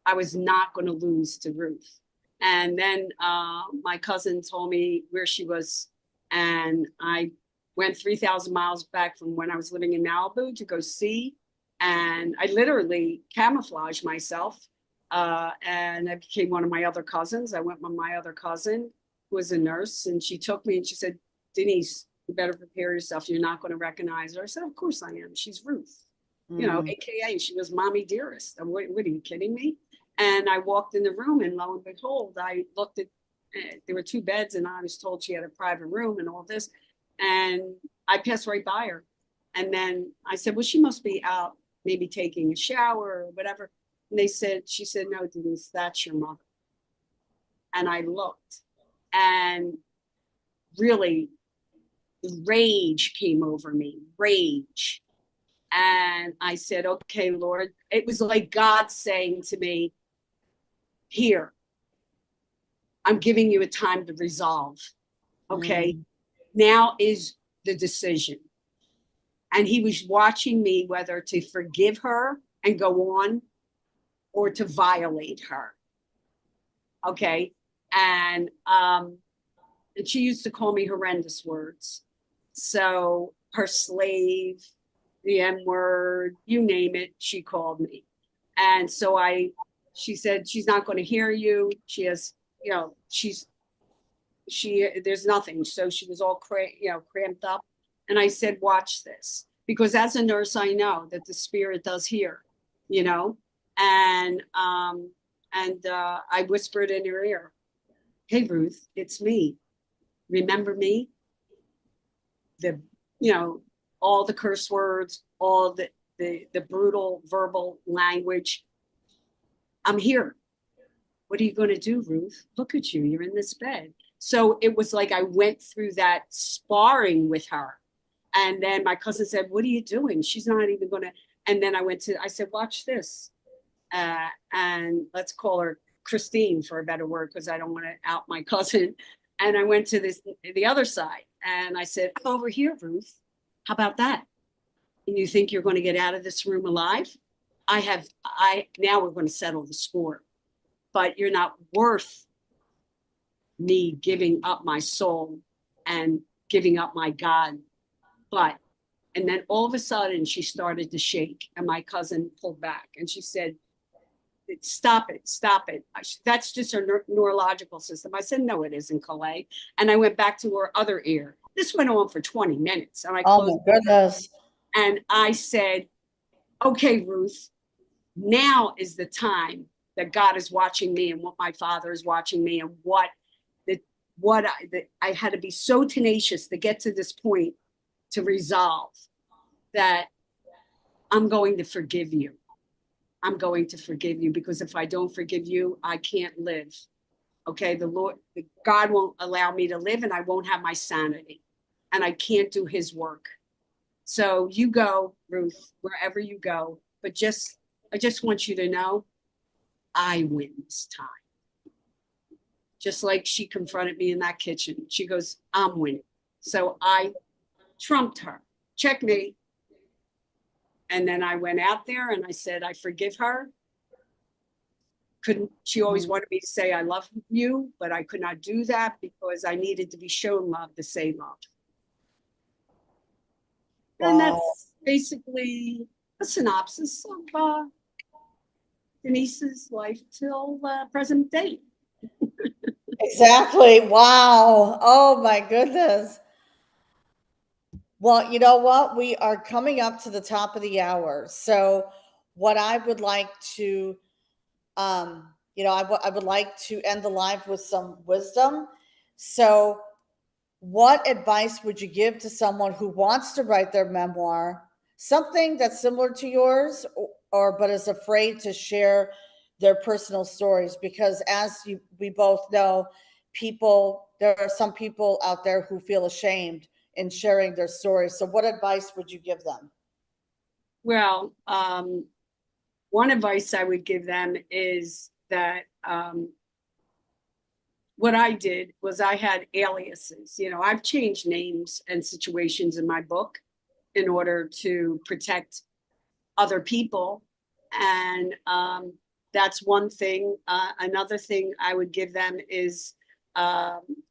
I was not going to lose to Ruth. And then my cousin told me where she was, and I went 3,000 miles back from when I was living in Malibu to go see. And I literally camouflaged myself, and I became one of my other cousins. I went with my other cousin, who was a nurse, and she took me and she said, Denise, you better prepare yourself. You're not going to recognize her. I said, of course I am. She's Ruth, you know, AKA she was Mommy Dearest. What are you kidding me? And I walked in the room, and lo and behold, I looked at, there were two beds, and I was told she had a private room and all this. And I passed right by her. And then I said, well, she must be out, maybe taking a shower or whatever. And she said, no, Denise, that's your mother. And I looked, and really rage came over me, rage. And I said, okay, Lord, it was like God saying to me, here, I'm giving you a time to resolve. Okay. Now is the decision. And he was watching me whether to forgive her and go on, or to violate her. Okay. And she used to call me horrendous words. So her slave, the M word, you name it, she called me. And so she said, she's not going to hear you. She has, you know, there's nothing. So she was all cramped up. And I said, watch this, because as a nurse, I know that the spirit does hear, you know. And I whispered in her ear, hey, Ruth, it's me. Remember me? The, you know, all the curse words, all the brutal verbal language. I'm here. What are you going to do, Ruth? Look at you. You're in this bed. So it was like I went through that sparring with her. And then my cousin said, what are you doing? She's not even going to. And then I said, watch this. And let's call her Christine for a better word, because I don't want to out my cousin. And I went to the other side, and I said, over here, Ruth, how about that? And you think you're going to get out of this room alive? Now we're going to settle the score, but you're not worth me giving up my soul and giving up my God. And then all of a sudden she started to shake, and my cousin pulled back, and she said, stop it. That's just her neurological system. I said, no, it isn't, Calais. And I went back to her other ear. This went on for 20 minutes. And I closed. Oh my goodness. And I said, okay, Ruth, now is the time that God is watching me, and what my Father is watching me, and I had to be so tenacious to get to this point, to resolve that I'm going to forgive you. I'm going to forgive you, because if I don't forgive you, I can't live. Okay, God won't allow me to live, and I won't have my sanity, and I can't do his work. So you go, Ruth, wherever you go, but I just want you to know, I win this time. Just like she confronted me in that kitchen. She goes, I'm winning. So I trumped her. Checkmate. And then I went out there and I said, I forgive her. She always wanted me to say, I love you, but I could not do that because I needed to be shown love to say love. Wow. And that's basically a synopsis of Denise's life till present day. Exactly. Wow. Oh my goodness. Well, you know what? We are coming up to the top of the hour. So what I would like to, I would like to end the live with some wisdom. So what advice would you give to someone who wants to write their memoir, something that's similar to yours, but is afraid to share their personal stories? Because we both know, there are some people out there who feel ashamed in sharing their stories. So what advice would you give them? Well, one advice I would give them is that what I did was I had aliases. You know, I've changed names and situations in my book in order to protect other people. And that's one thing. Another thing I would give them is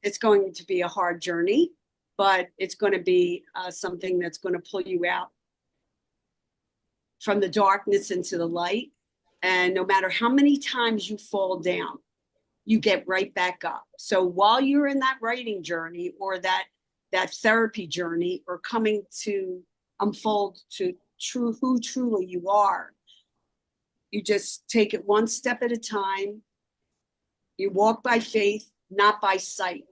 it's going to be a hard journey, but it's going to be something that's going to pull you out from the darkness into the light. And no matter how many times you fall down, you get right back up. So while you're in that writing journey or that therapy journey or coming to unfold to who truly you are, you just take it one step at a time. You walk by faith, not by sight.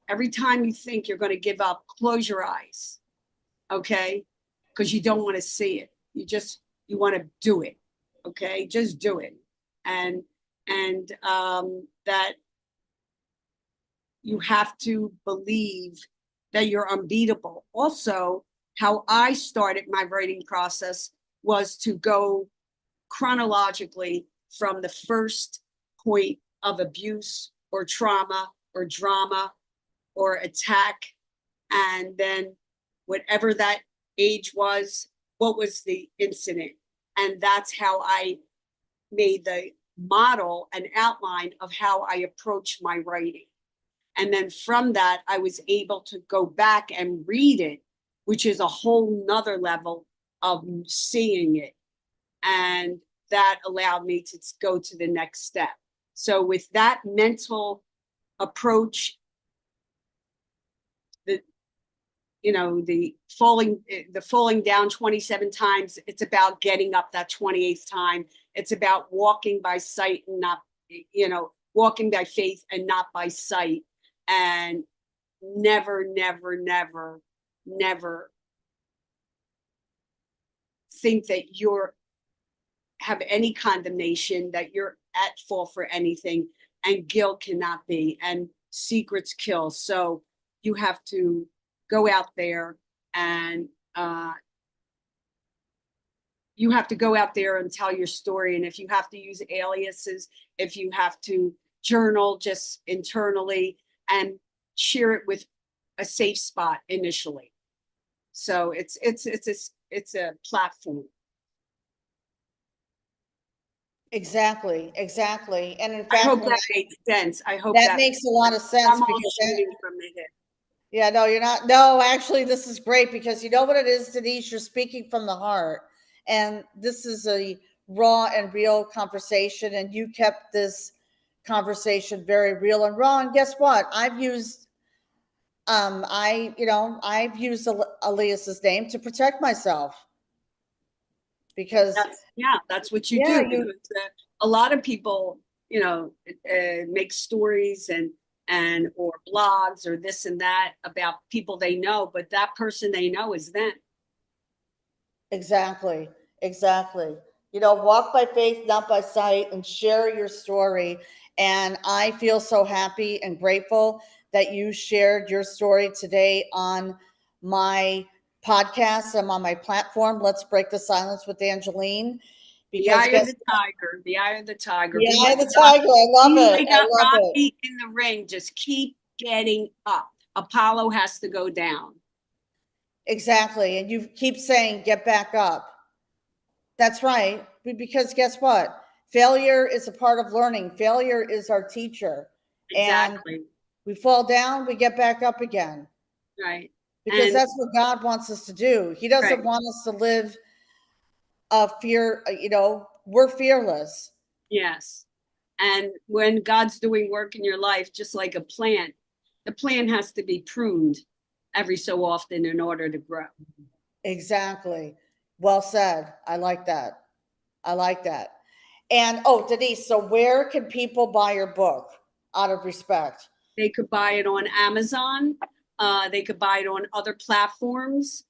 Every time you think you're going to give up, close your eyes, okay? Because you don't want to see it. You want to do it, okay? Just do it. And that you have to believe that you're unbeatable. Also, how I started my writing process was to go chronologically from the first point of abuse or trauma or drama or attack, and then whatever that age was, what was the incident? And that's how I made the model and outline of how I approach my writing. And then from that, I was able to go back and read it, which is a whole nother level of seeing it. And that allowed me to go to the next step. So with that mental approach, the falling down 27 times, it's about getting up that 28th time. It's about walking by sight and not, walking by faith and not by sight. And never, never, never, never think that you're have any condemnation, that you're at fault for anything, and guilt cannot be, and secrets kill. So you have to go out there and you have to go out there and tell your story. And if you have to use aliases, if you have to journal just internally and share it with a safe spot initially. So it's a platform. Exactly, exactly. And in I fact, hope that makes sense. I hope that that makes a lot of sense I'm all because shooting from the hip. yeah, no, you're not. No, actually, this is great because you know what it is, Denise? You're speaking from the heart. And this is a raw and real conversation. And you kept this conversation very real and raw. And guess what? I've used Elias's name to protect myself because, That's what you yeah, do, because a lot of people, make stories and or blogs or this and that about people they know, but that person they know is them. exactly, exactly. Walk by faith, not by sight, and share your story. And I feel so happy and grateful that you shared your story today on my podcast. I'm on my platform. Let's break the silence with Angeline. The Because eye of guess the tiger, the eye of the tiger. the Be eye like of the tiger. I love it. I love it. Rocky in the ring. Just keep getting up. Apollo has to go down. Exactly. And you keep saying, get back up. That's right. Because guess what? Failure is a part of learning. Failure is our teacher. And Exactly. we fall down, we get back up again. Right. Because And that's what God wants us to do. He doesn't right. want us to live a fear, we're fearless. Yes. And when God's doing work in your life, just like a plant, the plant has to be pruned every so often in order to grow. Exactly. Well said. I like that. I like that. And oh, Denise, so where can people buy your book out of respect? They could buy it on Amazon. They could buy it on other platforms.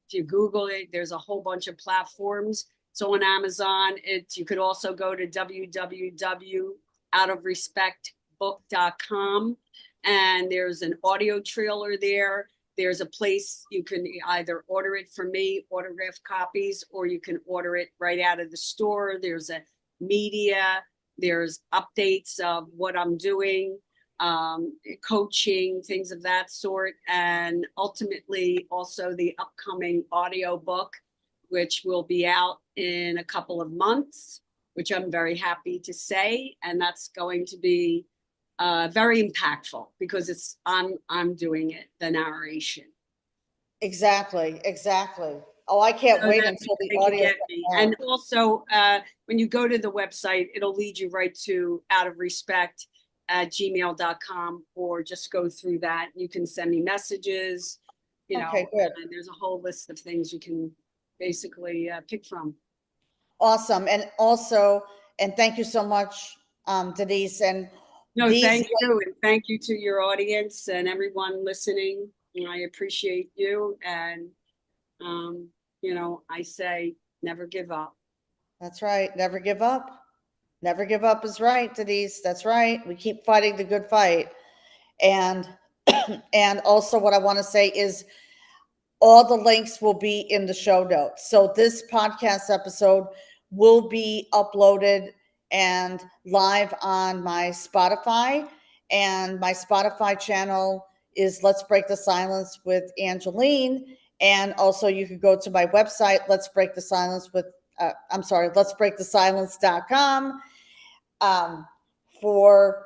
If you Google it, there's a whole bunch of platforms. It's on Amazon. You could also go to www.outofrespectbook.com, and there's an audio trailer there. There's a place you can either order it from me, autographed copies, or you can order it right out of the store. There's a media, there's updates of what I'm doing, coaching, things of that sort, and ultimately also the upcoming audio book, which will be out in a couple of months, which I'm very happy to say, and that's going to be very impactful because I'm doing it, the narration. Exactly, exactly. Oh, I can't So wait that until the they can audio get comes me. out. And also, when you go to the website, it'll lead you right to out of respect at gmail.com, or just go through that. You can send me messages, Okay, good. and there's a whole list of things you can basically pick from. Awesome. And also, and thank you so much, Denise. And No, these, thank you. And thank you to your audience and everyone listening. I appreciate you. And, I say never give up. that's right. Never give up. Never give up is right, Denise. That's right. We keep fighting the good fight. And and also what I want to say is all the links will be in the show notes. So this podcast episode will be uploaded and live on my Spotify. And my Spotify channel is Let's Break the Silence with Angeline. And also you could go to my website, Let's Break the Silence with, Let's Break the Silence.com, for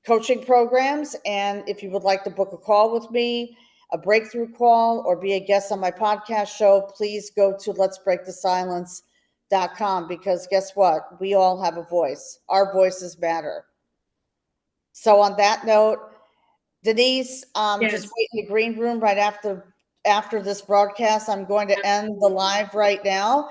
coaching programs. And if you would like to book a call with me, a breakthrough call, or be a guest on my podcast show, please go to let'sbreakthesilence.com, because guess what? We all have a voice. Our voices matter. So on that note, Denise, just Yes. wait in the green room right after this broadcast. I'm going to end the live right now.